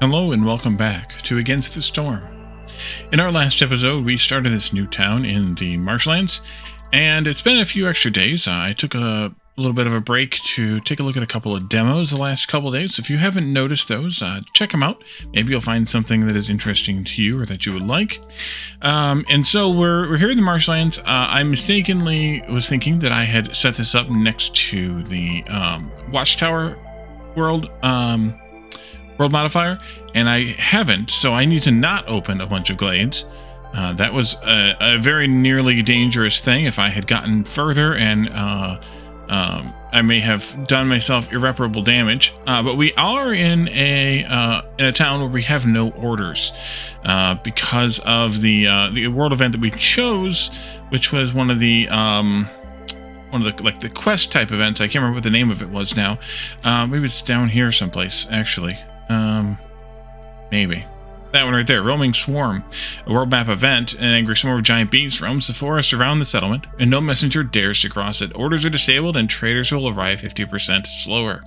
Hello and welcome back to Against the Storm. In our last episode, we started this new town in the Marshlands, and it's been a few extra days. I took a little bit of a break to take a look at a couple of demos the last couple of days. If you haven't noticed those, check them out. Maybe you'll find something that is interesting to you or that you would like. And so we're here in the Marshlands. I mistakenly was thinking that I had set this up next to the Watchtower world modifier, and I haven't, so I need to not open a bunch of glades. That was a very nearly dangerous thing. If I had gotten further, and I may have done myself irreparable damage. But we are in a town where we have no orders because of the world event that we chose, which was one of the like the quest type events. I can't remember what the name of it was now. Maybe it's down here someplace, actually. Maybe. That one right there, Roaming Swarm. A world map event, an angry swarm of giant beasts roams the forest around the settlement, and no messenger dares to cross it. Orders are disabled, and traders will arrive 50% slower.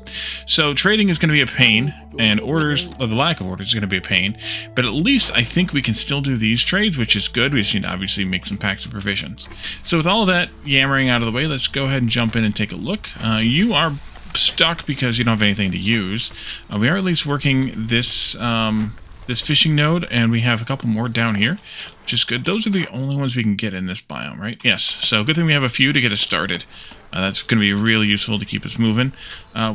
So trading is going to be a pain, and orders, or the lack of orders, is going to be a pain. But at least I think we can still do these trades, which is good. We just need to obviously make some packs of provisions. So with all that yammering out of the way, let's go ahead and jump in and take a look. You are stuck because you don't have anything to use. We are at least working this this fishing node, and we have a couple more down here, which is good. Those are the only ones we can get in this biome, right? Yes, so good thing we have a few to get us started. That's going to be really useful to keep us moving.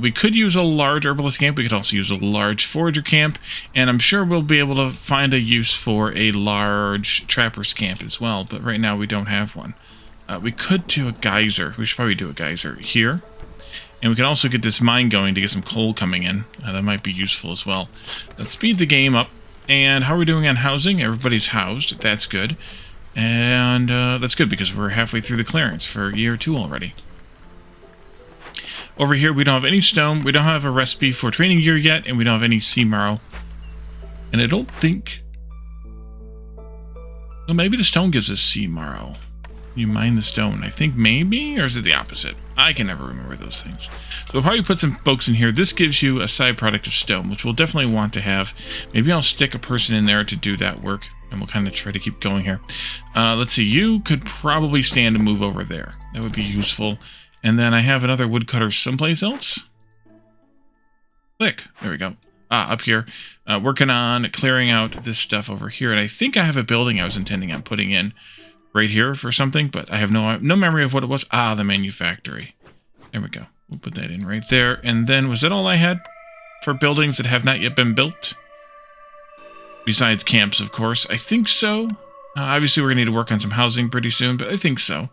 We could use a large herbalist camp. We could also use a large forager camp, and I'm sure we'll be able to find a use for a large trapper's camp as well, but right now we don't have one. We could do a geyser. We should probably do a geyser here. And we can also get this mine going to get some coal coming in. That might be useful as well. Let's speed the game up. And how are we doing on housing? Everybody's housed. That's good. And that's good because we're halfway through the clearance for year 2 already. Over here, we don't have any stone. We don't have a recipe for training gear yet. And we don't have any sea marrow. And I don't think... Well, maybe the stone gives us sea marrow. You mine the stone. I think maybe, or is it the opposite? I can never remember those things. So we'll probably put some folks in here. This gives you a side product of stone, which we'll definitely want to have. Maybe I'll stick a person in there to do that work, and we'll kind of try to keep going here. Let's see. You could probably stand and move over there. That would be useful. And then I have another woodcutter someplace else. Click. There we go. Up here. Working on clearing out this stuff over here. And I think I have a building I was intending on putting in right here for something, but I have no memory of what it was. The manufactory. There we go. We'll put that in right there. And then, was that all I had for buildings that have not yet been built? Besides camps, of course. I think so. Obviously, we're going to need to work on some housing pretty soon, but I think so.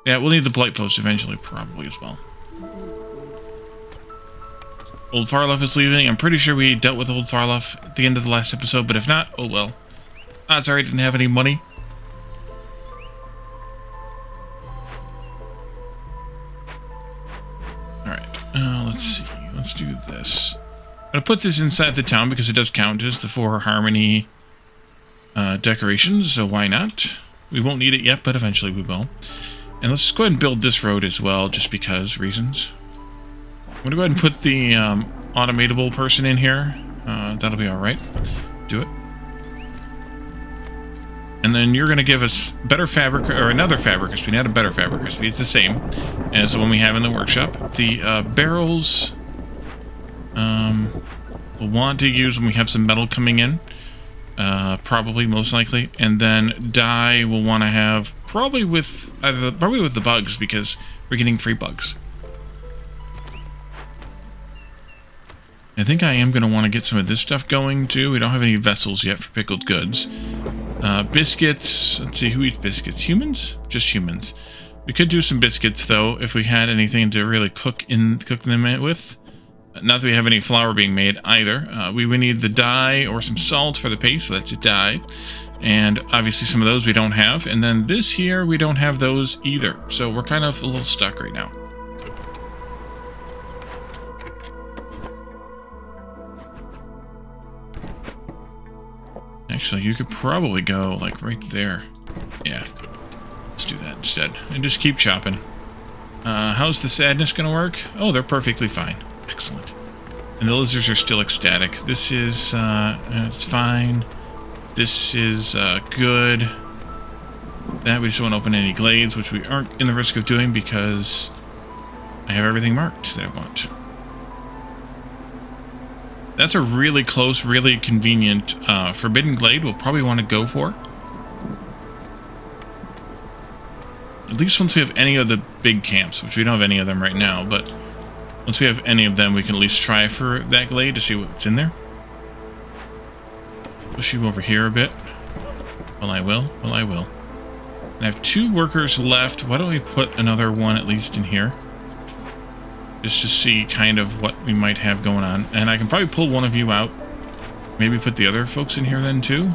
Yeah, we'll need the blight post eventually, probably as well. Old Farlough is leaving. I'm pretty sure we dealt with Old Farlough at the end of the last episode, but if not, oh well. Sorry, I didn't have any money. Let's see. Let's do this. I'm going to put this inside the town because it does count as the 4 Harmony decorations, so why not? We won't need it yet, but eventually we will. And let's go ahead and build this road as well, just because reasons. I'm going to go ahead and put the automatable person in here. That'll be alright. Do it. And then you're going to give us better fabric, or another fabric recipe, not a better fabric recipe. It's the same as the one we have in the workshop. The barrels we'll want to use when we have some metal coming in. Probably, most likely. And then dye we'll want to have probably with the bugs, because we're getting free bugs. I think I am going to want to get some of this stuff going, too. We don't have any vessels yet for pickled goods. Biscuits. Let's see, who eats biscuits? Humans? Just humans. We could do some biscuits, though, if we had anything to really cook them with. Not that we have any flour being made, either. We would need the dye or some salt for the paste, so that's a dye. And obviously some of those we don't have. And then this here, we don't have those either. So we're kind of a little stuck right now. Actually, you could probably go, like, right there. Yeah. Let's do that instead. And just keep chopping. How's the sadness gonna work? Oh, they're perfectly fine. Excellent. And the lizards are still ecstatic. This is, it's fine. This is, good. That we just won't open any glades, which we aren't in the risk of doing because I have everything marked that I want. That's a really close, really convenient, forbidden glade we'll probably want to go for. At least once we have any of the big camps, which we don't have any of them right now, but once we have any of them, we can at least try for that glade to see what's in there. Push you over here a bit. Well, I will. Well, I will. I have 2 workers left. Why don't we put another one at least in here? Just to see kind of what we might have going on. And I can probably pull one of you out. Maybe put the other folks in here then too.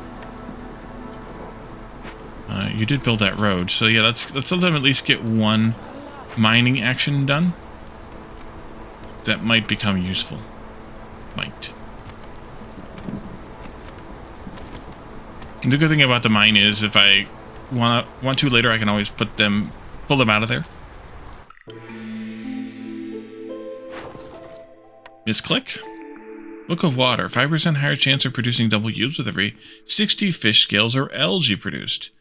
You did build that road. So yeah, let's let them at least get one mining action done. That might become useful. Might. And the good thing about the mine is if I want to later, I can always pull them out of there. Misclick. Book of Water. 5% higher chance of producing double yields with every 60 fish scales or algae produced.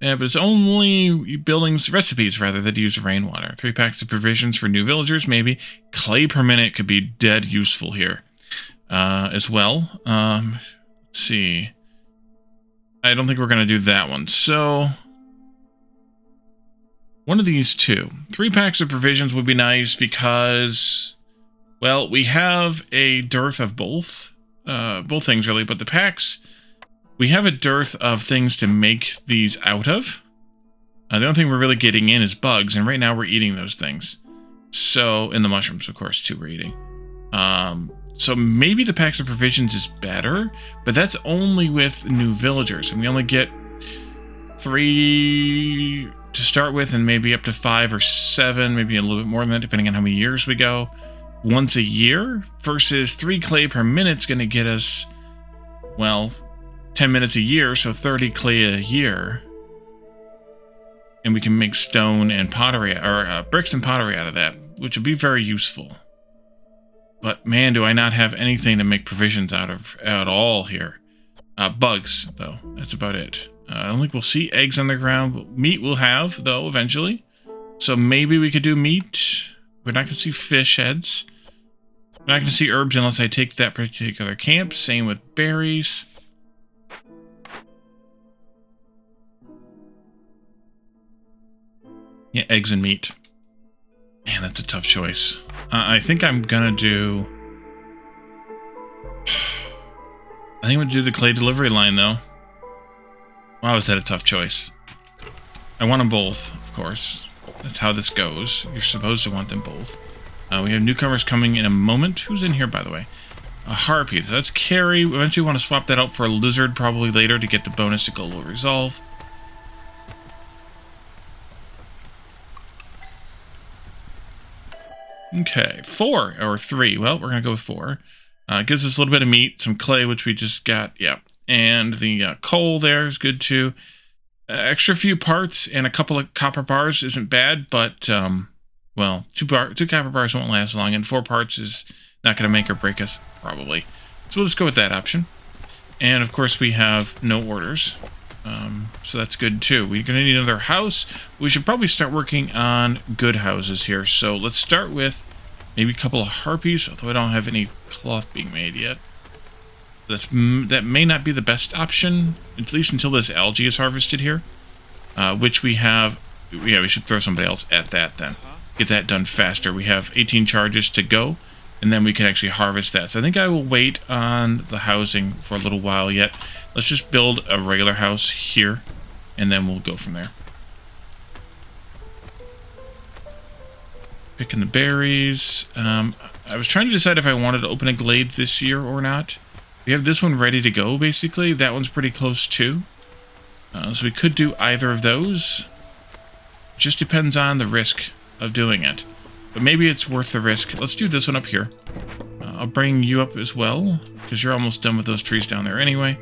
Yeah, but it's only buildings, recipes rather, that use rainwater. 3 packs of provisions for new villagers, maybe. Clay per minute could be dead useful here as well. Let's see. I don't think we're going to do that one. So, one of these 2. 3 packs of provisions would be nice because, well, we have a dearth of both things really, but the packs, we have a dearth of things to make these out of. The only thing we're really getting in is bugs, and right now we're eating those things. So, and the mushrooms, of course, too, we're eating. So maybe the packs of provisions is better, but that's only with new villagers, and we only get 3 to start with, and maybe up to 5 or 7, maybe a little bit more than that, depending on how many years we go. Once a year versus 3 clay per minute is going to get us, well, 10 minutes a year, so 30 clay a year. And we can make stone and pottery, or bricks and pottery out of that, which would be very useful. But man, do I not have anything to make provisions out of at all here. Bugs, though. That's about it. I don't think we'll see eggs on the ground. Meat we'll have, though, eventually. So maybe we could do meat. We're not going to see fish heads. We're not going to see herbs unless I take that particular camp. Same with berries. Yeah, eggs and meat. Man, that's a tough choice. I think I'm gonna do... I think I'm gonna do the clay delivery line, though. Wow, is that a tough choice? I want them both, of course. That's how this goes. You're supposed to want them both. We have newcomers coming in a moment. Who's in here, by the way? A harpy. That's Carrie. Eventually we want to swap that out for a lizard, probably later, to get the bonus to global resolve. Okay, 4 or 3. Well, we're gonna go with 4. Gives us a little bit of meat, some clay, which we just got. Yeah, and the coal there is good too. Extra few parts and a couple of copper bars isn't bad, but well, 2 copper bars won't last long, and 4 parts is not gonna make or break us probably. So we'll just go with that option. And of course, we have no orders. So that's good too. We're going to need another house. We should probably start working on good houses here. So let's start with maybe a couple of harpies, although I don't have any cloth being made yet. That may not be the best option, at least until this algae is harvested here, which we have. Yeah, we should throw somebody else at that then. Get that done faster. We have 18 charges to go, and then we can actually harvest that. So I think I will wait on the housing for a little while yet. Let's just build a regular house here, and then we'll go from there. Picking the berries. I was trying to decide if I wanted to open a glade this year or not. We have this one ready to go, basically. That one's pretty close, too. So we could do either of those. Just depends on the risk of doing it. But maybe it's worth the risk. Let's do this one up here. I'll bring you up as well, because you're almost done with those trees down there anyway.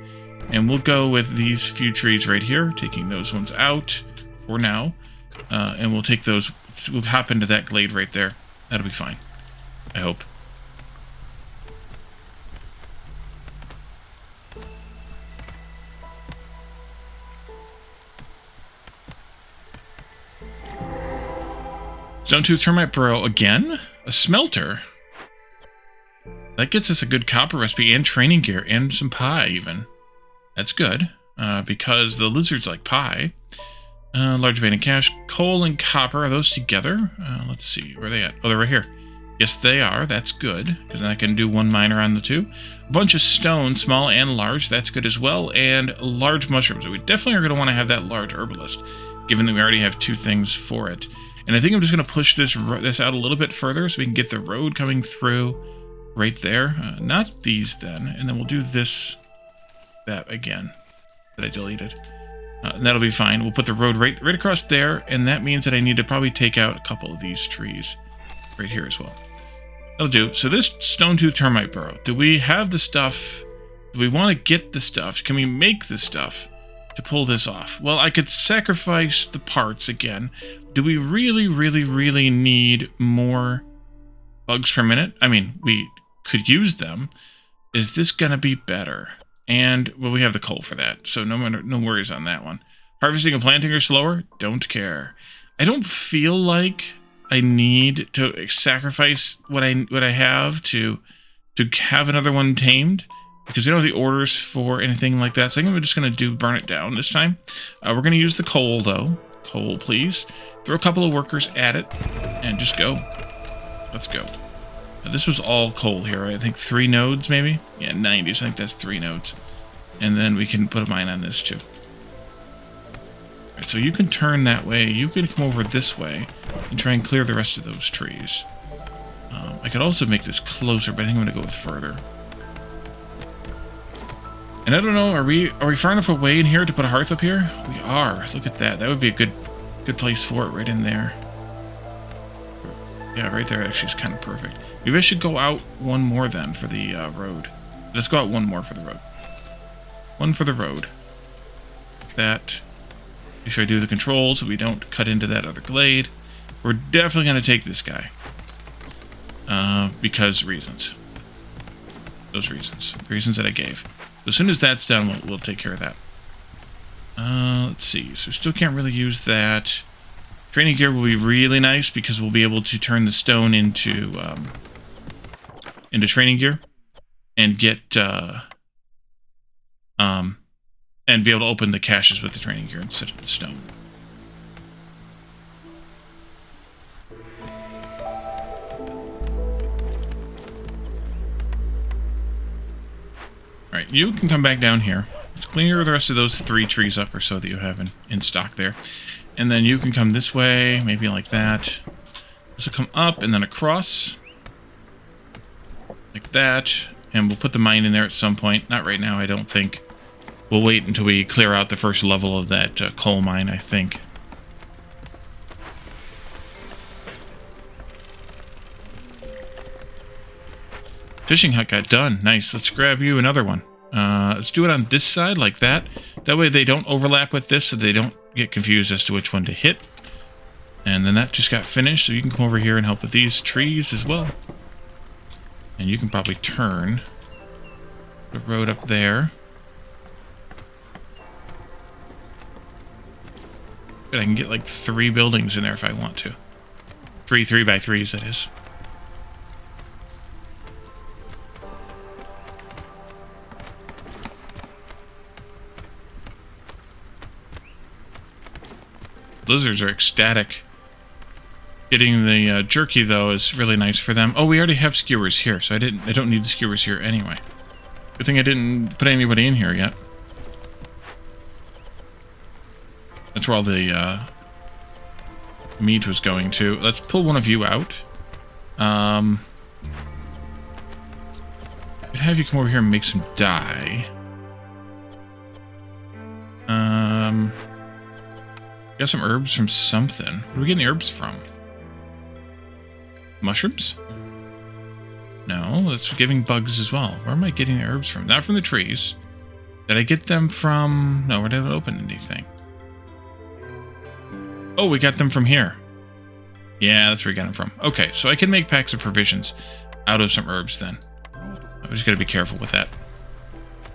And we'll go with these few trees right here, taking those ones out for now. And we'll take those, we'll hop into that glade right there. That'll be fine, I hope. Stone-tooth termite burrow again? A smelter? That gets us a good copper recipe and training gear and some pie even. That's good, because the lizards like pie. Large vein of cash, coal and copper, are those together? Let's see, where are they at? Oh, they're right here. Yes, they are. That's good, because then I can do one miner on the two. A bunch of stone, small and large. That's good as well. And large mushrooms. We definitely are going to want to have that large herbalist, given that we already have 2 things for it. And I think I'm just going to push this out a little bit further so we can get the road coming through right there. Not these then. And then we'll do that again that I deleted. And that'll be fine. We'll put the road right across there. And that means that I need to probably take out a couple of these trees right here as well. That'll do. So this stone-tooth termite burrow, do we have the stuff? Do we want to get the stuff? Can we make the stuff to pull this off? Well, I could sacrifice the parts again. Do we really, really, really need more bugs per minute? I mean, we could use them. Is this going to be better? And, well, we have the coal for that, so no worries on that one. Harvesting and planting are slower? Don't care. I don't feel like I need to sacrifice what I have to have another one tamed, because we don't have the orders for anything like that. So I think I'm just going to burn it down this time. We're going to use the coal, though. Coal, please. Throw a couple of workers at it, and just go. Let's go. This was all coal here, right? I think 3 nodes, maybe? Yeah, 90s. I think that's 3 nodes. And then we can put a mine on this, too. All right, so you can turn that way. You can come over this way and try and clear the rest of those trees. I could also make this closer, but I think I'm going to go with further. And I don't know, are we far enough away in here to put a hearth up here? We are. Look at that. That would be a good place for it, right in there. Yeah, right there actually is kind of perfect. Maybe I should go out one more then for the road. Let's go out one more for the road. One for the road. That. Make sure I do the controls so we don't cut into that other glade. We're definitely going to take this guy. Because reasons. Those reasons. The reasons that I gave. So as soon as that's done, we'll take care of that. Let's see. So we still can't really use that. Training gear will be really nice because we'll be able to turn the stone into training gear and get and be able to open the caches with the training gear instead of the stone. Alright, you can come back down here. Let's clear the rest of those 3 trees up or so that you have in stock there. And then you can come this way, maybe like that. This will come up and then across. Like that. And we'll put the mine in there at some point. Not right now, I don't think. We'll wait until we clear out the first level of that coal mine, I think. Fishing hut got done. Nice. Let's grab you another one. Let's do it on this side like that. That way they don't overlap with this, so they don't get confused as to which one to hit. And then that just got finished, so you can come over here and help with these trees as well. And you can probably turn the road up there. But I can get like 3 buildings in there if I want to. 3 3x3s, that is. Lizards are ecstatic. Getting the jerky, though, is really nice for them. Oh, we already have skewers here, so I don't need the skewers here anyway. Good thing I didn't put anybody in here yet. That's where all the meat was going to. Let's pull one of you out. I'd have you come over here and make some dye. Got some herbs from something. Where are we getting the herbs from? Mushrooms? No, that's giving bugs as well. Where am I getting the herbs from? Not from the trees. Did I get them from... No, we haven't opened anything. Oh, we got them from here. Yeah, that's where we got them from. Okay, so I can make packs of provisions out of some herbs then. I just gotta be careful with that,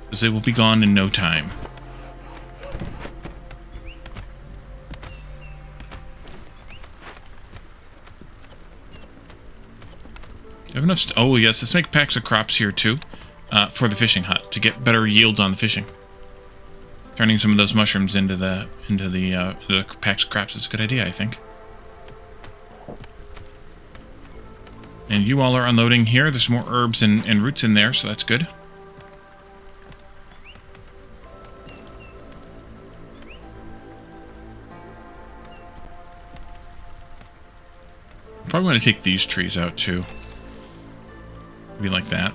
because they will be gone in no time. have enough... Oh, yes, let's make packs of crops here, too. For the fishing hut, to get better yields on the fishing. Turning some of those mushrooms into the packs of crops is a good idea, I think. And you all are unloading here. There's more herbs and roots in there, so that's good. Probably want to take these trees out, too. Maybe like that.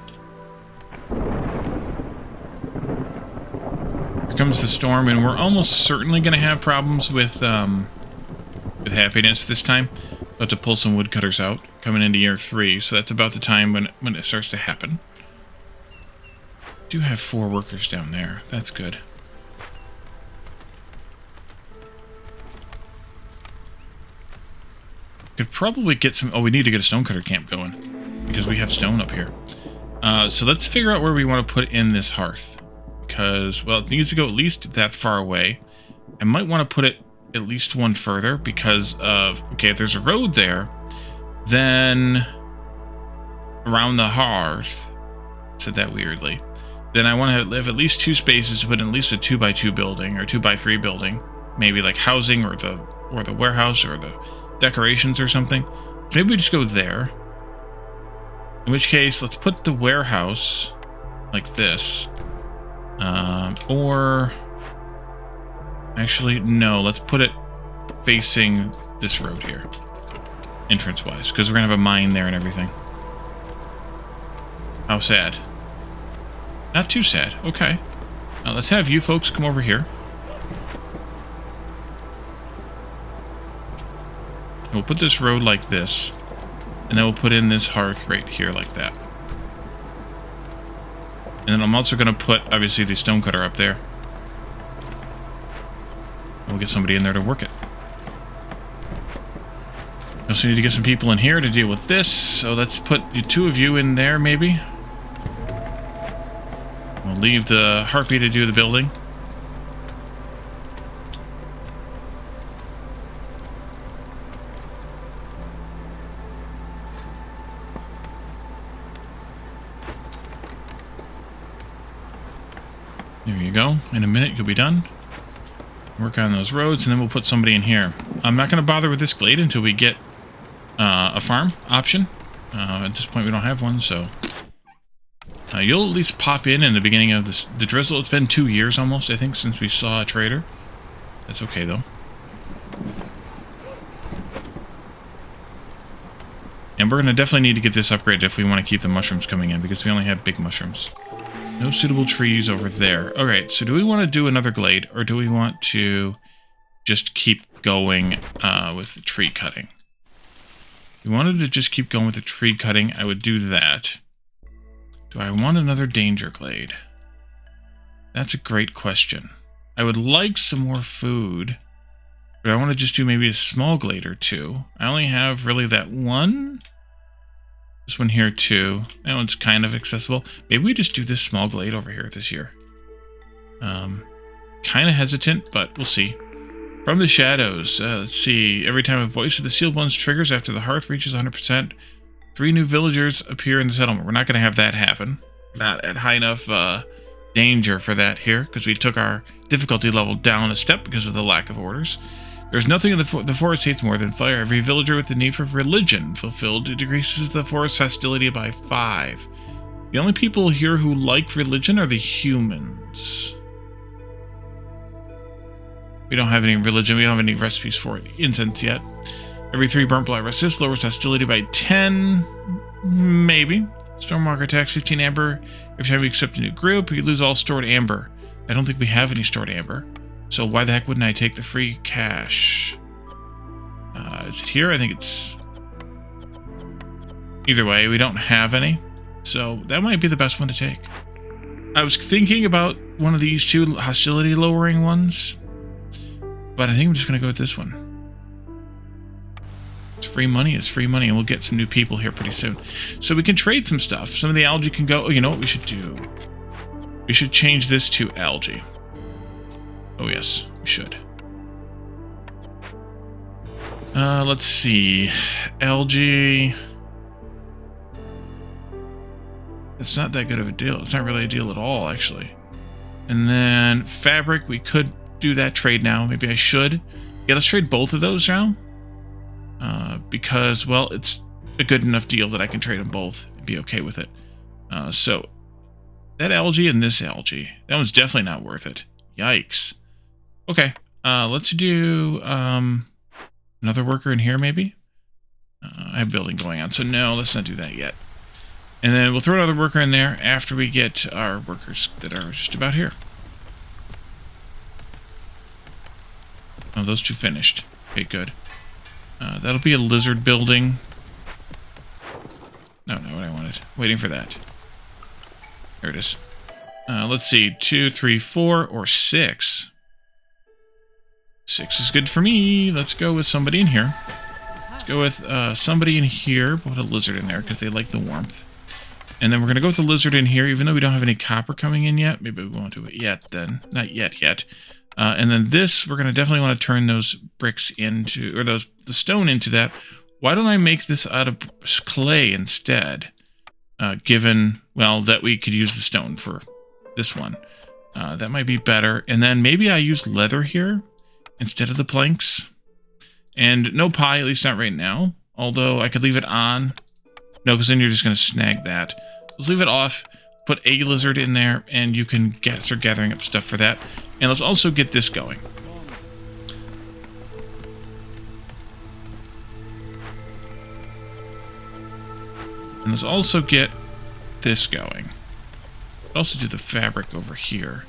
Here comes the storm, and we're almost certainly going to have problems with happiness this time. We'll have to pull some woodcutters out coming into year 3, so that's about the time when it starts to happen. Do have 4 workers down there. That's good. Could probably get some... Oh, we need to get a stonecutter camp going because we have stone up here. So let's figure out where we want to put in this hearth. Because, well, it needs to go at least that far away. I might want to put it at least one further because of... Okay, if there's a road there, then around the hearth... Said that weirdly. Then I want to have at least 2 spaces to put in at least a 2x2 building or 2x3 building. Maybe like housing or the warehouse or the decorations or something. Maybe we just go there. In which case, let's put the warehouse like this. Or... Actually, no. Let's put it facing this road here. Entrance-wise. Because we're going to have a mine there and everything. How sad. Not too sad. Okay. Let's have you folks come over here. And we'll put this road like this. And then we'll put in this hearth right here like that. And then I'm also going to put, obviously, the stonecutter up there. We'll get somebody in there to work it. We also need to get some people in here to deal with this. So let's put the 2 of you in there, maybe. We'll leave the harpy to do the building. There you go. In a minute, you'll be done. Work on those roads, and then we'll put somebody in here. I'm not going to bother with this glade until we get a farm option. At this point, we don't have one, so... you'll at least pop in the beginning of the drizzle. It's been 2 years almost, I think, since we saw a trader. That's okay, though. And we're going to definitely need to get this upgraded if we want to keep the mushrooms coming in, because we only have big mushrooms. No suitable trees over there. Alright, so do we want to do another glade, or do we want to just keep going with the tree cutting? If we wanted to just keep going with the tree cutting, I would do that. Do I want another danger glade? That's a great question. I would like some more food, but I want to just do maybe a small glade or 2. I only have really that one. This one here too. That one's kind of accessible. Maybe we just do this small glade over here this year. Kind of hesitant, but we'll see. From the shadows, let's see. Every time a voice of the sealed ones triggers after the hearth reaches 100%, 3 new villagers appear in the settlement. We're not going to have that happen. Not at high enough danger for that here, because we took our difficulty level down a step because of the lack of orders. There's nothing in the forest hates more than fire. Every villager with the need for religion fulfilled decreases the forest's hostility by 5. The only people here who like religion are the humans. We don't have any religion. We don't have any recipes for incense yet. Every 3 burnt black resist lowers hostility by 10. Maybe. Stormwalker attacks 15 amber. Every time we accept a new group, we lose all stored amber. I don't think we have any stored amber. So why the heck wouldn't I take the free cash? Is it here? I think it's... Either way, we don't have any. So that might be the best one to take. I was thinking about one of these 2 hostility lowering ones. But I think I'm just going to go with this one. It's free money, and we'll get some new people here pretty soon. So we can trade some stuff. Some of the algae can go... Oh, you know what we should do? We should change this to algae. Oh yes, we should. Let's see. Algae... It's not that good of a deal. It's not really a deal at all, actually. And then fabric, we could do that trade now. Maybe I should. Yeah, let's trade both of those now. Because, well, it's a good enough deal that I can trade them both and be okay with it. So, that algae and this algae. That one's definitely not worth it. Yikes. Okay, let's do another worker in here, maybe? I have building going on, so no, let's not do that yet. And then we'll throw another worker in there after we get our workers that are just about here. Oh, those two finished. Okay, good. That'll be a lizard building. No, not what I wanted. Waiting for that. There it is. Let's see. 2, 3, 4, or 6. 6 is good for me. Let's go with somebody in here. Let's go with somebody in here. Put a lizard in there because they like the warmth. And then we're going to go with the lizard in here, even though we don't have any copper coming in yet. Maybe we won't do it yet then. Not yet. And then this, we're going to definitely want to turn those bricks into, or the stone into that. Why don't I make this out of clay instead? Given, well, that we could use the stone for this one. That might be better. And then maybe I use leather here instead of the planks. And no pie, at least not right now. Although I could leave it on. No, because then you're just going to snag that. Let's leave it off, put a lizard in there, and you can start gathering up stuff for that. And let's also get this going. And let's also get this going. Let's also do the fabric over here.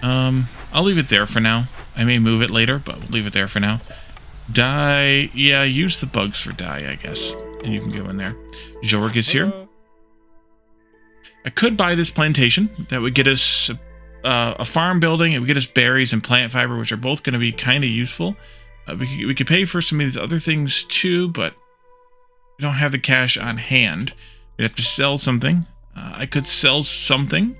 I'll leave it there for now. I may move it later, but we'll leave it there for now. Dye, yeah, use the bugs for dye, I guess. And you can go in there. Jorg is here. I could buy this plantation. That would get us a farm building. It would get us berries and plant fiber, which are both going to be kind of useful. We could pay for some of these other things too, but we don't have the cash on hand. We'd have to sell something. I could sell something.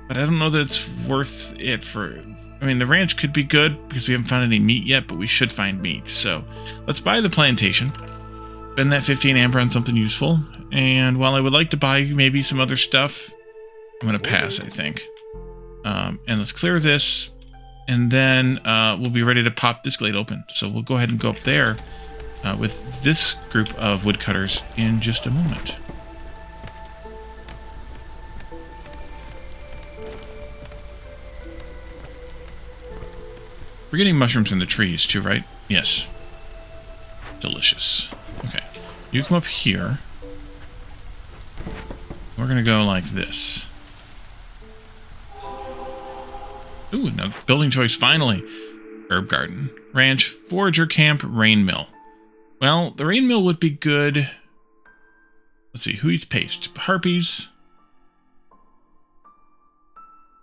But I don't know that it's worth it for... I mean, the ranch could be good because we haven't found any meat yet, but we should find meat. So let's buy the plantation. Spend that 15 amber on something useful. And while I would like to buy maybe some other stuff, I'm going to pass, I think. And let's clear this. And then we'll be ready to pop this glade open. So we'll go ahead and go up there with this group of woodcutters in just a moment. We're getting mushrooms in the trees too, right? Yes. Delicious. Okay. You come up here. We're going to go like this. Ooh, now building choice finally. Herb garden. Ranch. Forager camp. Rain mill. Well, the rain mill would be good. Let's see. Who eats paste? Harpies.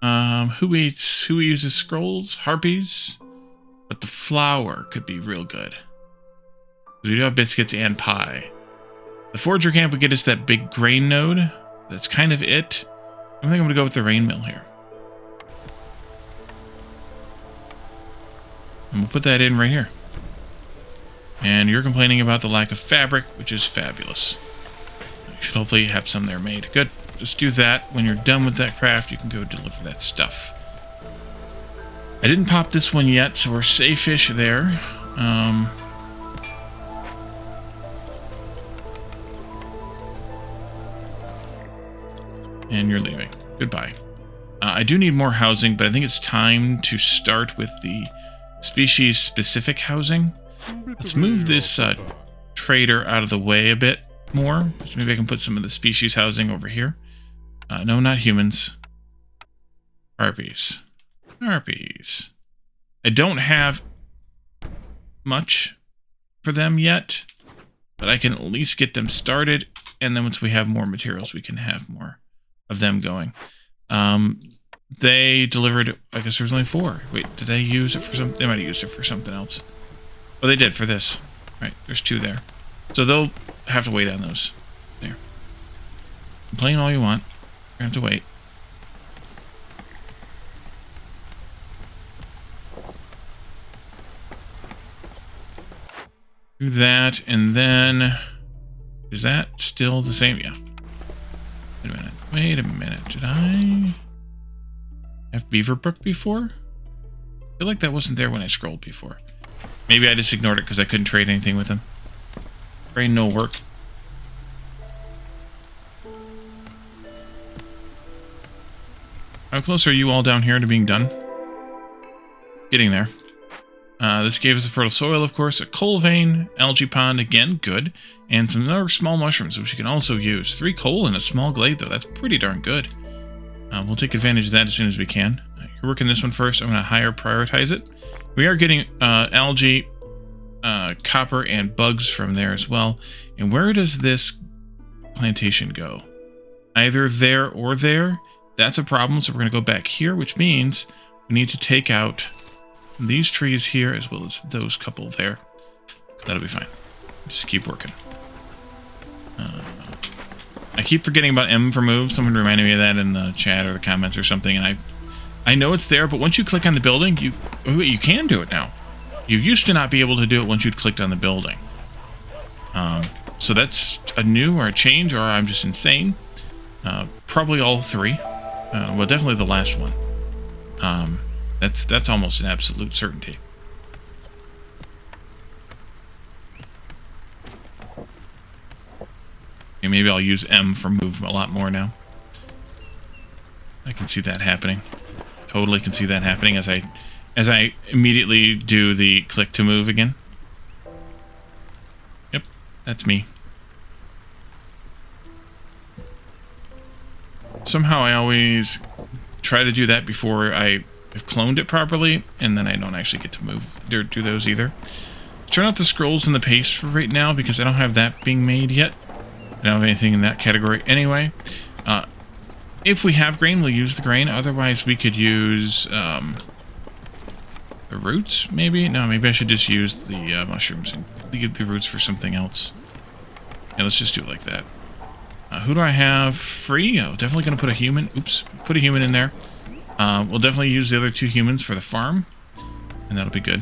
Who uses scrolls? Harpies. But the flour could be real good. We do have biscuits and pie. The forager camp would get us that big grain node. That's kind of it. I think I'm going to go with the rain mill here. And we'll put that in right here. And you're complaining about the lack of fabric, which is fabulous. You should hopefully have some there made. Good. Just do that. When you're done with that craft, you can go deliver that stuff. I didn't pop this one yet, so we're safe-ish there. And you're leaving. Goodbye. I do need more housing, but I think it's time to start with the species-specific housing. Let's move this trader out of the way a bit more. So maybe I can put some of the species housing over here. No, not humans. Harpies. Harpies. I don't have much for them yet, but I can at least get them started, and then once we have more materials, we can have more of them going. They delivered, I guess there was only 4. Wait, did they use it for something? They might have used it for something else. Oh, they did for this. Right, there's 2 there. So they'll have to wait on those. There. Complain all you want. You're going to have to wait. Do that, and then Is that still the same? Yeah. Wait a minute. Wait a minute. Did I have Beaverbrook before? I feel like that wasn't there when I scrolled before. Maybe I just ignored it because I couldn't trade anything with him. Brain no work. How close are you all down here to being done? Getting there. This gave us a fertile soil, of course, a coal vein, algae pond, again, good, and some other small mushrooms, which you can also use. 3 coal in a small glade, though. That's pretty darn good. We'll take advantage of that as soon as we can. You're working this one first. I'm going to higher prioritize it. We are getting algae, copper, and bugs from there as well. And where does this plantation go? Either there or there. That's a problem, so we're going to go back here, which means we need to take out these trees here as well as those couple there. That'll be fine. Just keep working. I keep forgetting about M for move. Someone reminded me of that in the chat or the comments or something, and I know it's there, but once you click on the building, you can do it now. You used to not be able to do it once you'd clicked on the building. So that's a new or a change, or I'm just insane. Probably all 3. Well, definitely the last one. That's almost an absolute certainty. Okay, maybe I'll use M for move a lot more now. I can see that happening. Totally can see that happening as I immediately do the click to move again. Yep, that's me. Somehow I always try to do that before I have cloned it properly, and then I don't actually get to move or do those either. Turn out the scrolls and the paste for right now because I don't have that being made yet. I don't have anything in that category anyway. If we have grain, we'll use the grain. Otherwise, we could use the roots, maybe? No, maybe I should just use the mushrooms and leave the roots for something else. Yeah, let's just do it like that. Who do I have free? Oh, definitely going to put a human. Oops, put a human in there. We'll definitely use the other 2 humans for the farm, and that'll be good.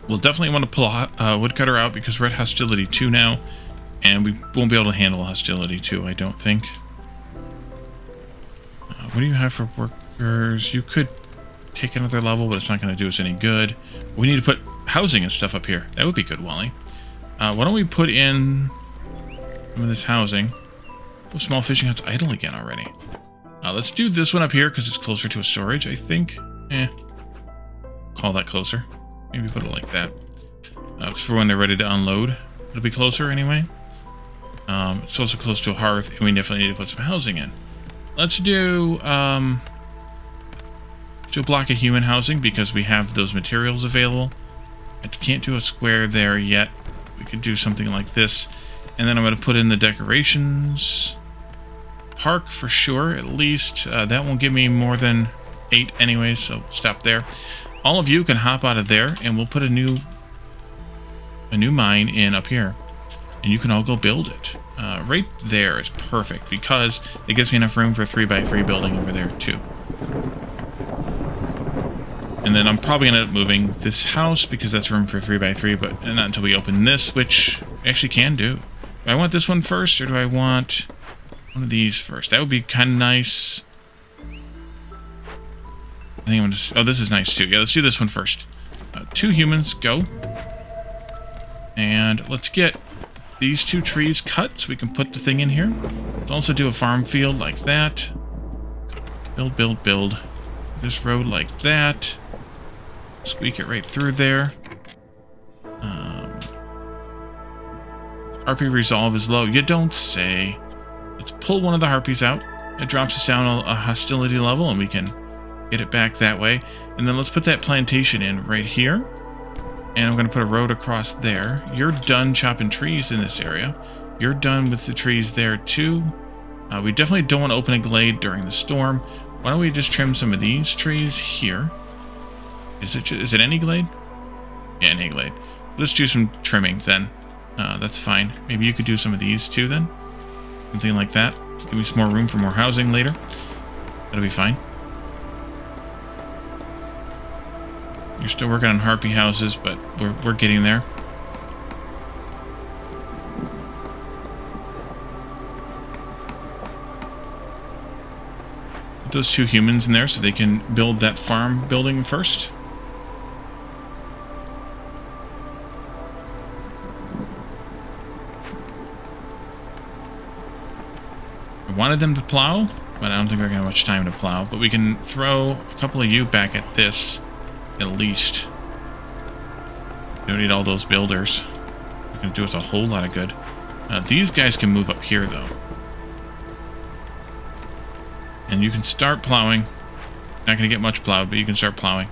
We'll definitely want to pull a woodcutter out because we're at hostility 2 now, and we won't be able to handle hostility 2, I don't think. What do you have for workers? You could take another level, but it's not going to do us any good. We need to put housing and stuff up here. That would be good, Wally. Why don't we put in some of this housing? Oh, small fishing hut's idle again already. Let's do this one up here because it's closer to a storage, I think. Call that closer. Maybe put it like that. For when they're ready to unload. It'll be closer anyway. It's also close to a hearth, and we definitely need to put some housing in. Let's do a block of human housing because we have those materials available. I can't do a square there yet. We could do something like this. And then I'm going to put in the decorations. Park for sure, at least. That won't give me more than 8 anyway, so stop there. All of you can hop out of there, and we'll put a new mine in up here. And you can all go build it. Right there is perfect, because it gives me enough room for a 3x3 building over there, too. And then I'm probably going to end up moving this house, because that's room for 3x3, but not until we open this, which we actually can do. Do I want this one first, or do I want one of these first? That would be kind of nice. I think I'm just... Oh, this is nice, too. Yeah, let's do this one first. 2 humans, go. And let's get these 2 trees cut so we can put the thing in here. Let's also do a farm field like that. Build, build, build. This road like that. Squeak it right through there. Harpy resolve is low. You don't say. Let's pull one of the harpies out. It drops us down a hostility level, and we can get it back that way. And then let's put that plantation in right here. And I'm going to put a road across there. You're done chopping trees in this area. You're done with the trees there too. We definitely don't want to open a glade during the storm. Why don't we just trim some of these trees here? Is it any glade? Yeah, any glade. Let's do some trimming then. That's fine. Maybe you could do some of these too then. Something like that. Give me some more room for more housing later. That'll be fine. You're still working on harpy houses, but we're getting there. Put those 2 humans in there so they can build that farm building first. I wanted them to plow, but I don't think we're going to have much time to plow. But we can throw a couple of you back at this, at least. We don't need all those builders. They're going to do us a whole lot of good. These guys can move up here, though. And you can start plowing. Not going to get much plowed, but you can start plowing.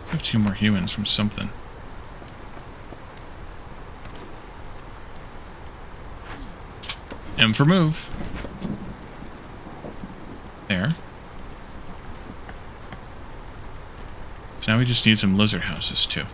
I have 2 more humans from something. M for move. There. So now we just need some lizard houses, too.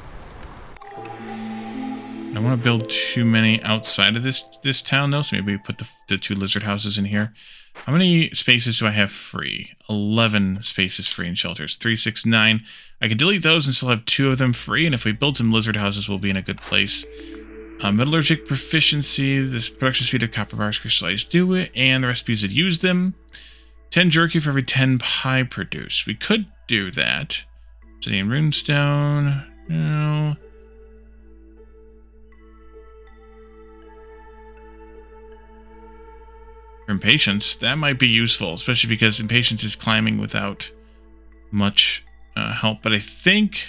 I don't want to build too many outside of this town, though, so maybe we put the 2 lizard houses in here. How many spaces do I have free? 11 spaces free in shelters. 3, 6, 9. I can delete those and still have 2 of them free, and if we build some lizard houses, we'll be in a good place. Metallurgic proficiency, this production speed of copper bars crystallized do it, and the recipes that use them. 10 jerky for every 10 pie produced. We could do that. Obsidian runestone. No. Impatience, that might be useful, especially because impatience is climbing without much help. But I think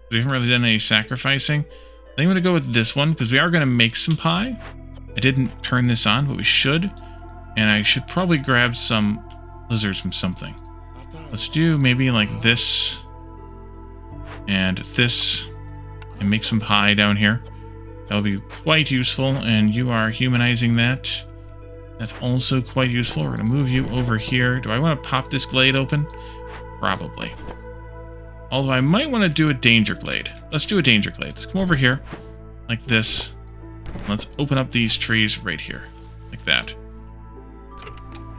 we haven't really done any sacrificing. I think I'm going to go with this one, because we are going to make some pie. I didn't turn this on, but we should. And I should probably grab some lizards from something. Let's do maybe like this and this, and make some pie down here. That'll be quite useful, and you are humanizing that. That's also quite useful. We're going to move you over here. Do I want to pop this glade open? Probably. Although I might want to do a danger glade. Let's do a danger glade. Let's come over here, like this. Let's open up these trees right here, like that.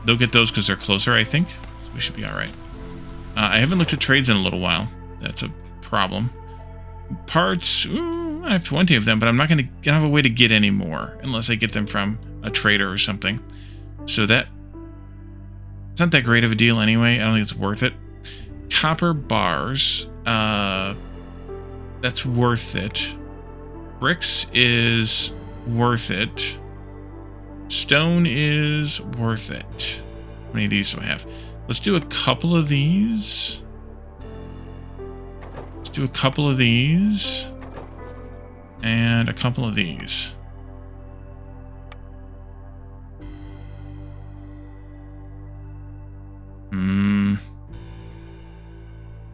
They'll get those because they're closer, I think. So we should be all right. I haven't looked at trades in a little while. That's a problem. Parts, ooh, I have 20 of them, but I'm not going to have a way to get any more unless I get them from a trader or something. So that, it's not that great of a deal anyway. I don't think it's worth it. Copper bars, that's worth it. Bricks is worth it. Stone is worth it. How many of these do I have? Let's do a couple of these. Let's do a couple of these. And a couple of these.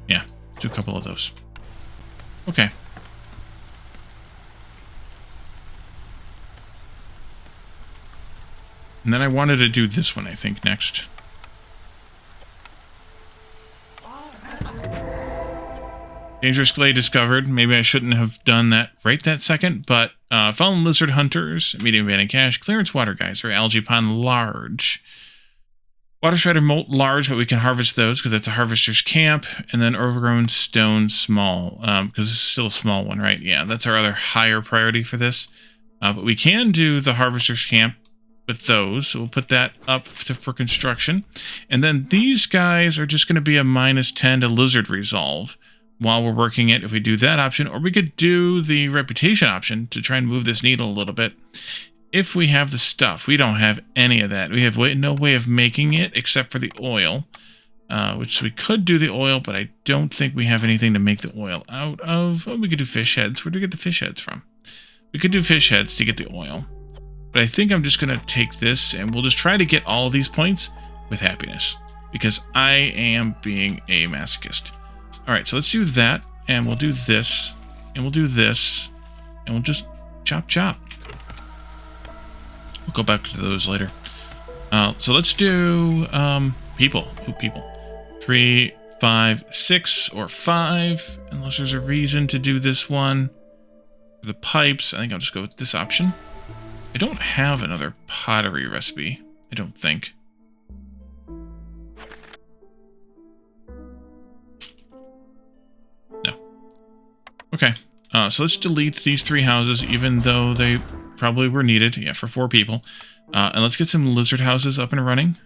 Yeah, do a couple of those. Okay. And then I wanted to do this one, I think, next. Dangerous glade discovered. Maybe I shouldn't have done that right that second, but fallen lizard hunters, medium abandoned cache, clearance water geyser, algae pond large. Water strider molt large, but we can harvest those because that's a harvester's camp. And then overgrown stone small, because this is still a small one, right? Yeah, that's our other higher priority for this. But we can do the harvester's camp with those. So we'll put that up for construction. And then these guys are just going to be a -10 to lizard resolve while we're working it, if we do that option. Or we could do the reputation option to try and move this needle a little bit. If we have the stuff, we don't have any of that. We have no way of making it except for the oil, which we could do the oil, but I don't think we have anything to make the oil out of. Oh, we could do fish heads. Where do we get the fish heads from? We could do fish heads to get the oil. But I think I'm just going to take this, and we'll just try to get all of these points with happiness, because I am being a masochist. All right, so let's do that, and we'll do this, and we'll do this, and we'll just chop, chop. We'll go back to those later. So let's do people. Ooh, people. 3, 5, 6, or 5, unless there's a reason to do this one. For the pipes, I think I'll just go with this option. I don't have another pottery recipe, I don't think. No. Okay, so let's delete these 3 houses, even though they probably were needed. Yeah, for 4 people. And let's get some lizard houses up and running.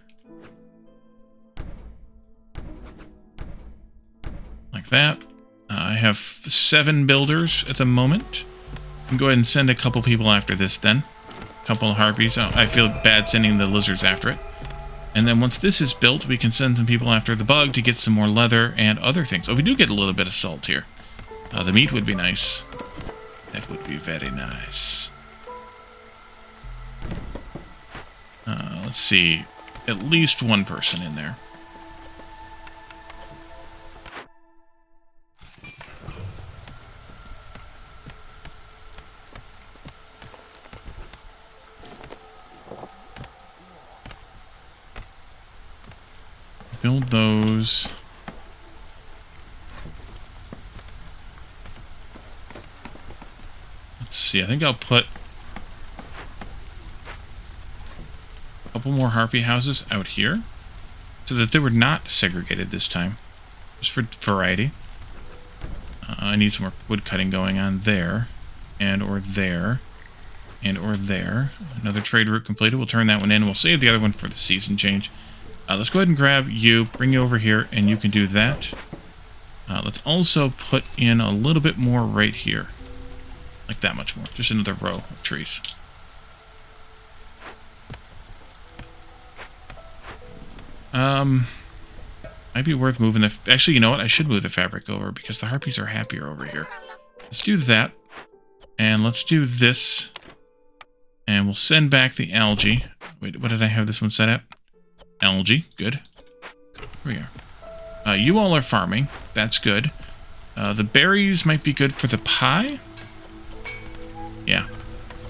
Like that. I have 7 builders at the moment. I can go ahead and send a couple people after this then. A couple of harpies. Oh, I feel bad sending the lizards after it. And then once this is built, we can send some people after the bug to get some more leather and other things. Oh, we do get a little bit of salt here. The meat would be nice. That would be very nice. Let's see. At least 1 person in there. Build those. Let's see, I think I'll put a couple more harpy houses out here so that they were not segregated this time, just for variety. I need some more wood cutting going on there, and or there, and or there. Another trade route completed. We'll turn that one in. We'll save the other one for the season change. Let's go ahead and grab you, bring you over here, and you can do that. Let's also put in a little bit more right here. Like that much more. Just another row of trees. Might be worth moving the... Actually, you know what? I should move the fabric over because the harpies are happier over here. Let's do that. And let's do this. And we'll send back the algae. Wait, what did I have this one set at? Algae. Good. Here we are. You all are farming. That's good. The berries might be good for the pie. Yeah.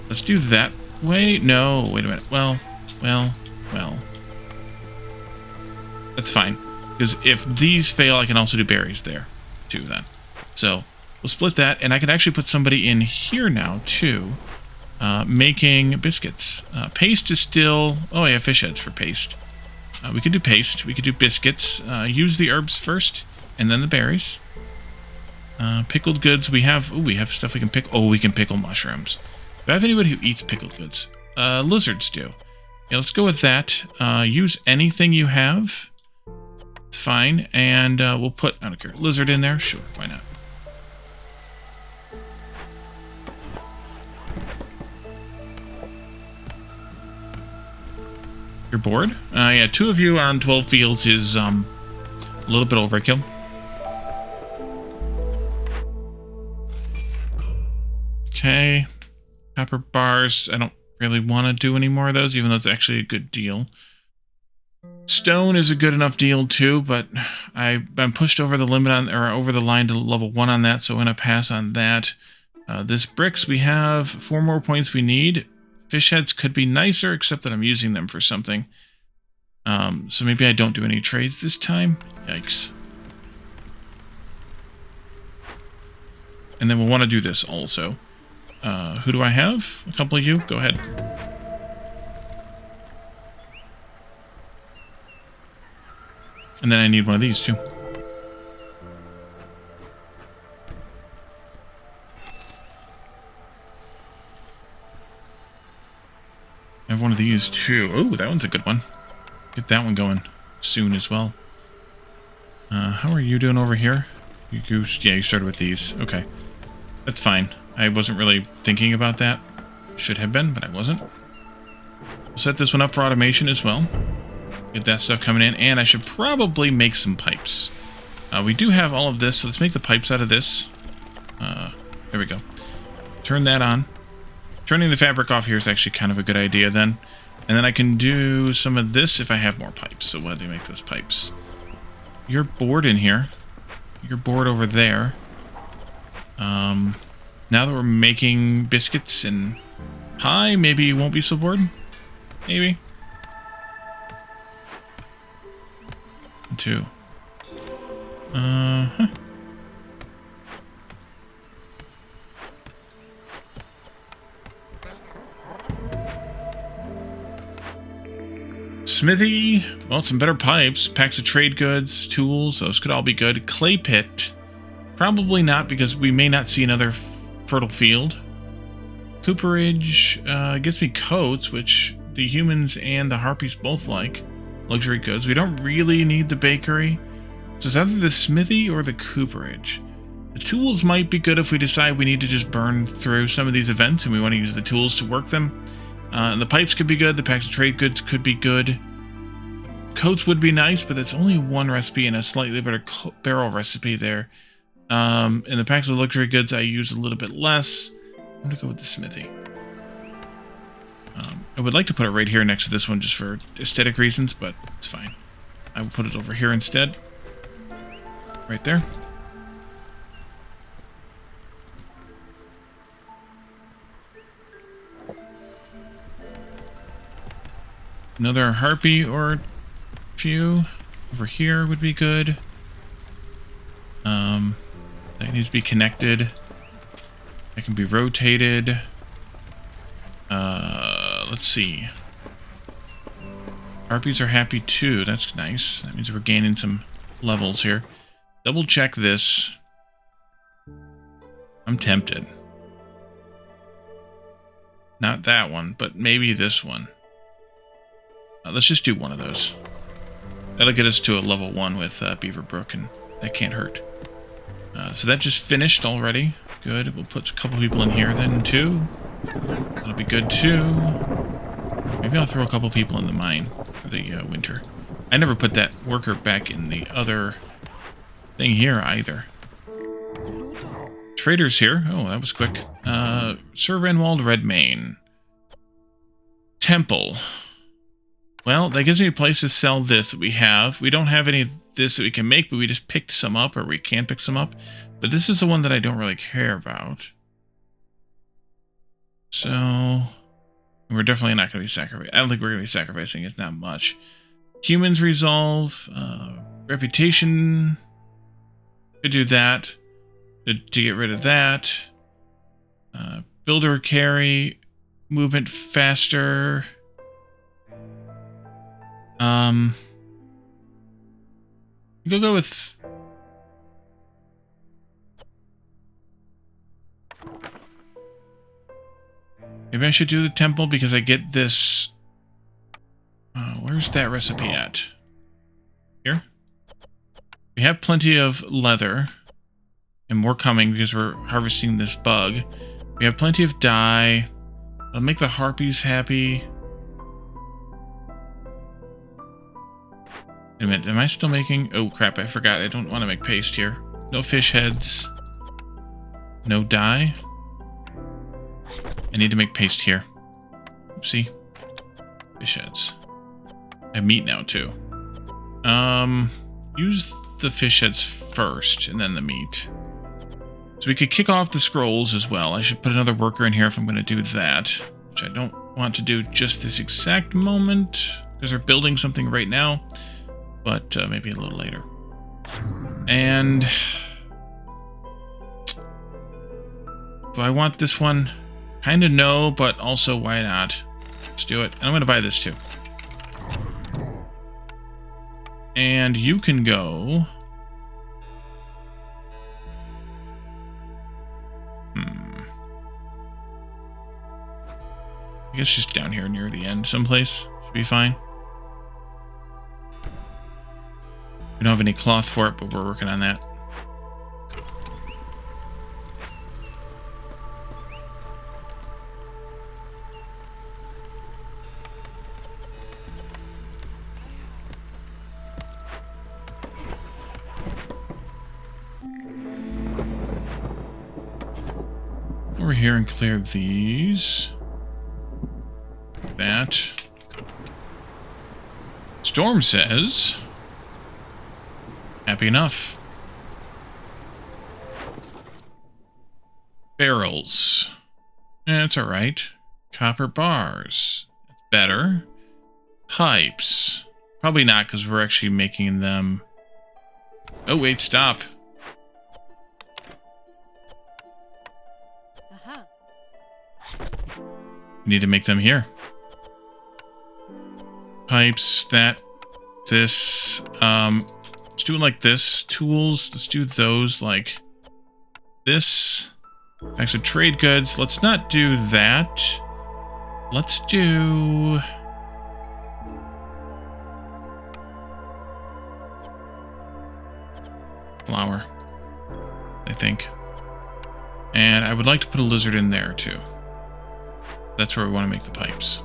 Let's do that. Wait, no. Wait a minute. Well. That's fine. Because if these fail, I can also do berries there, too, then. So, we'll split that, and I can actually put somebody in here now, too, making biscuits. Paste is still... Oh, yeah, fish heads for paste. We could do paste. We could do biscuits. Use the herbs first, and then the berries. Pickled goods. We have stuff we can pick. Oh, we can pickle mushrooms. Do I have anybody who eats pickled goods? Lizards do. Yeah, let's go with that. Use anything you have. It's fine. And we'll put, I don't care, lizard in there. Sure, why not? You're bored? Yeah, 2 of you on 12 fields is a little bit overkill. Okay. Pepper bars. I don't really want to do any more of those, even though it's actually a good deal. Stone is a good enough deal too, but I'm pushed over the limit on, or over the line to level 1 on that, so I'm going to pass on that. This bricks, we have 4 more points we need. Fish heads could be nicer, except that I'm using them for something. So maybe I don't do any trades this time. Yikes. And then we'll want to do this also. Who do I have? A couple of you? Go ahead. And then I need one of these too. I have one of these too. Oh, that one's a good one. Get that one going soon as well. How are you doing over here? You started with these. Okay. That's fine. I wasn't really thinking about that. Should have been, but I wasn't. We'll set this one up for automation as well. Get that stuff coming in, and I should probably make some pipes. We do have all of this, so let's make the pipes out of this. There we go. Turn that on. Turning the fabric off here is actually kind of a good idea then. And then I can do some of this if I have more pipes. So what do you make those pipes? You're bored in here. You're bored over there. Now that we're making biscuits and pie, maybe you won't be so bored? Maybe. 2. Smithy, well, some better pipes, packs of trade goods, tools, those could all be good. Clay pit, probably not because we may not see another fertile field. Cooperage gets me coats, which the humans and the harpies both like. Luxury goods. We don't really need the bakery. So it's either the smithy or the cooperage. The tools might be good if we decide we need to just burn through some of these events and we want to use the tools to work them. And the pipes could be good. The packs of trade goods could be good. Coats would be nice, but that's only one recipe and a slightly better barrel recipe there. In the packs of luxury goods, I use a little bit less. I'm going to go with the smithy. I would like to put it right here next to this one just for aesthetic reasons, but it's fine. I will put it over here instead. Right there. Another harpy or few over here would be good. That needs to be connected. That can be rotated. Let's see. Harpies are happy too. That's nice. That means we're gaining some levels here. Double check this. I'm tempted. Not that one, but maybe this one. Let's just do one of those. That'll get us to a level 1 with Beaverbrook, and that can't hurt. So that just finished already. Good. We'll put a couple people in here then, too. That'll be good, too. Maybe I'll throw a couple people in the mine for the winter. I never put that worker back in the other thing here, either. Traders here. Oh, that was quick. Sir Renwald Redmane. Temple. Well, that gives me a place to sell this that we have. We don't have any of this that we can make, but we just picked some up, or we can pick some up. But this is the one that I don't really care about. So, we're definitely not going to be sacrificing. I don't think we're going to be sacrificing. It's not much. Humans resolve. Reputation. Could do that. To get rid of that. Builder carry. Movement faster. We'll go with... Maybe I should do the temple because I get this... where's that recipe at? Here? We have plenty of leather. And more coming because we're harvesting this bug. We have plenty of dye. I'll make the harpies happy. Wait a minute, am I still making... Oh crap, I forgot. I don't want to make paste here. No fish heads. No dye. I need to make paste here. Oopsie. Fish heads. I have meat now too. Use the fish heads first and then the meat. So we could kick off the scrolls as well. I should put another worker in here if I'm going to do that. Which I don't want to do just this exact moment. Because they're building something right now. But maybe a little later. And... do I want this one? Kind of no, but also why not? Let's do it. And I'm going to buy this too. And you can go... I guess just down here near the end someplace. Should be fine. We don't have any cloth for it, but we're working on that. Over here and clear these. That. Storm says... happy enough. Barrels. That's alright. Copper bars. That's better. Pipes. Probably not, because we're actually making them... Oh, wait, stop. Aha. We need to make them here. Pipes, that, this. Let's do it like this. Tools, let's do those like this. Actually, trade goods, let's not do that. Let's do... flour, I think. And I would like to put a lizard in there too. That's where we want to make the pipes.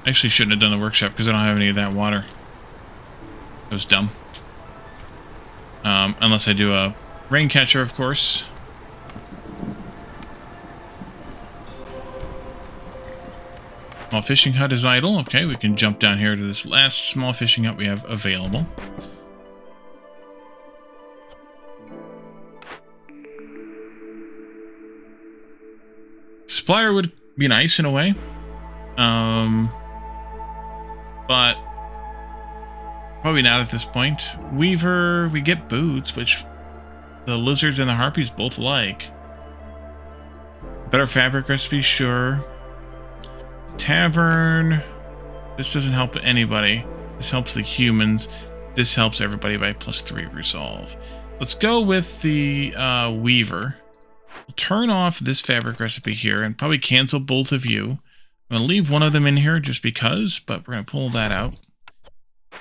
Actually shouldn't have done the workshop because I don't have any of that water. It was dumb. Unless I do a rain catcher, of course. Small fishing hut is idle. Okay, we can jump down here to this last small fishing hut we have available. Supplier would be nice in a way. But probably not at this point. Weaver, we get boots, which the lizards and the harpies both like. Better fabric recipe, sure. Tavern. This doesn't help anybody. This helps the humans. This helps everybody by +3 resolve. Let's go with the Weaver. We'll turn off this fabric recipe here and probably cancel both of you. I'm going to leave one of them in here just because, but we're going to pull that out.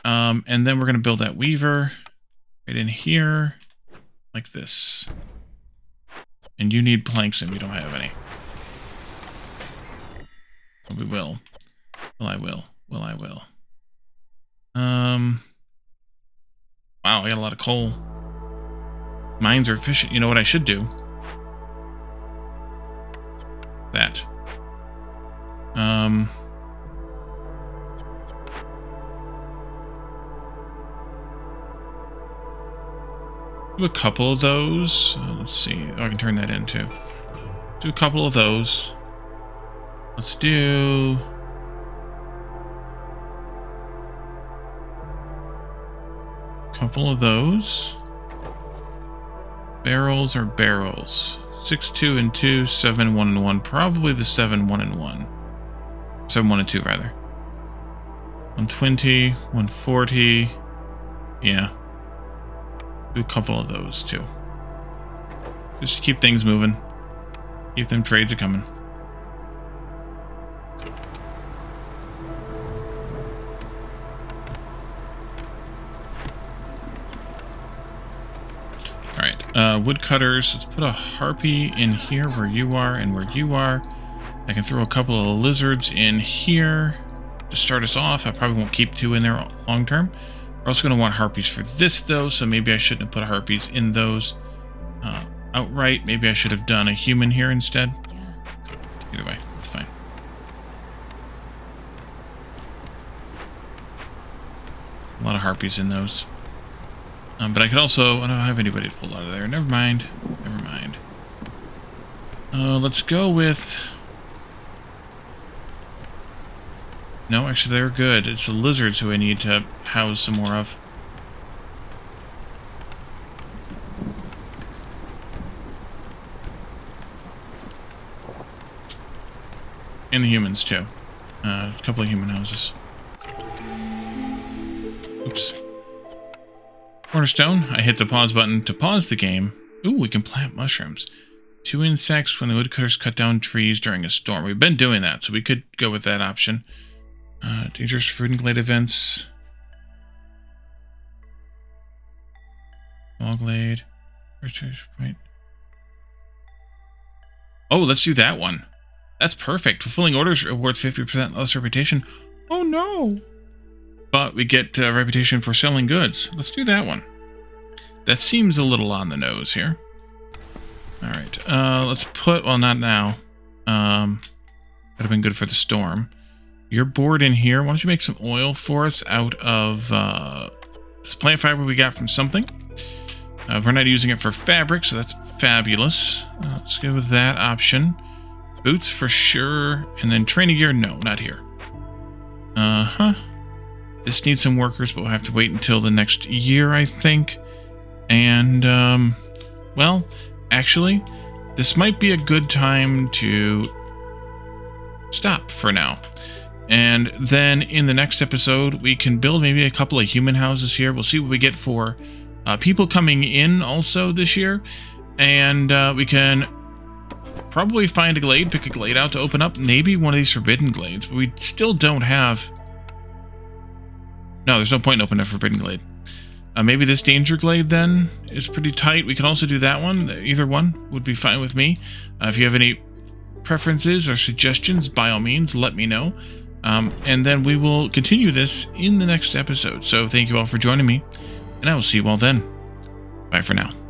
And then we're going to build that Weaver right in here, like this. And you need planks and we don't have any. We will. Well, I will. Well, I will. Wow, I got a lot of coal. Mines are efficient. You know what I should do? That. Do a couple of those. Let's see. Oh, I can turn that in too. Do a couple of those. Let's do... a couple of those. Barrels or barrels? 6, 2, and 2, 7, 1, and 1. Probably the 7, 1, and 1. 7, 1, and 2, rather. 120, 140. Yeah. Do a couple of those, too. Just to keep things moving. Keep them trades a-coming. Alright, woodcutters. Let's put a harpy in here where you are and where you are. I can throw a couple of lizards in here to start us off. I probably won't keep 2 in there long term. We're also going to want harpies for this, though, so maybe I shouldn't have put harpies in those outright. Maybe I should have done a human here instead. Either way, it's fine. A lot of harpies in those. But I could also... I don't have anybody to pull out of there. Never mind. Never mind. Let's go with... No, actually, they're good. It's the lizards who I need to house some more of. And the humans, too. A couple of human houses. Oops. Cornerstone. I hit the pause button to pause the game. Ooh, we can plant mushrooms. 2 insects when the woodcutters cut down trees during a storm. We've been doing that, so we could go with that option. Dangerous fruit and glade events. Small glade. Point. Oh, let's do that one. That's perfect. Fulfilling orders rewards 50% less reputation. Oh no! But we get reputation for selling goods. Let's do that one. That seems a little on the nose here. Alright, let's put... well, not now. Would have been good for the storm. You're bored in here. Why don't you make some oil for us out of this plant fiber we got from something. We're not using it for fabric, so that's fabulous. Let's go with that option. Boots for sure. And then training gear, no, not here. This needs some workers, but we'll have to wait until the next year, I think. And, well, actually, this might be a good time to stop for now. And then in the next episode, we can build maybe a couple of human houses here. We'll see what we get for people coming in also this year. And we can probably find a glade, pick a glade out to open up. Maybe one of these forbidden glades, but we still don't have... No, there's no point in opening a forbidden glade. Maybe this danger glade then is pretty tight. We can also do that one. Either one would be fine with me. If you have any preferences or suggestions, by all means, let me know. And then we will continue this in the next episode. So thank you all for joining me, and I will see you all then. Bye for now.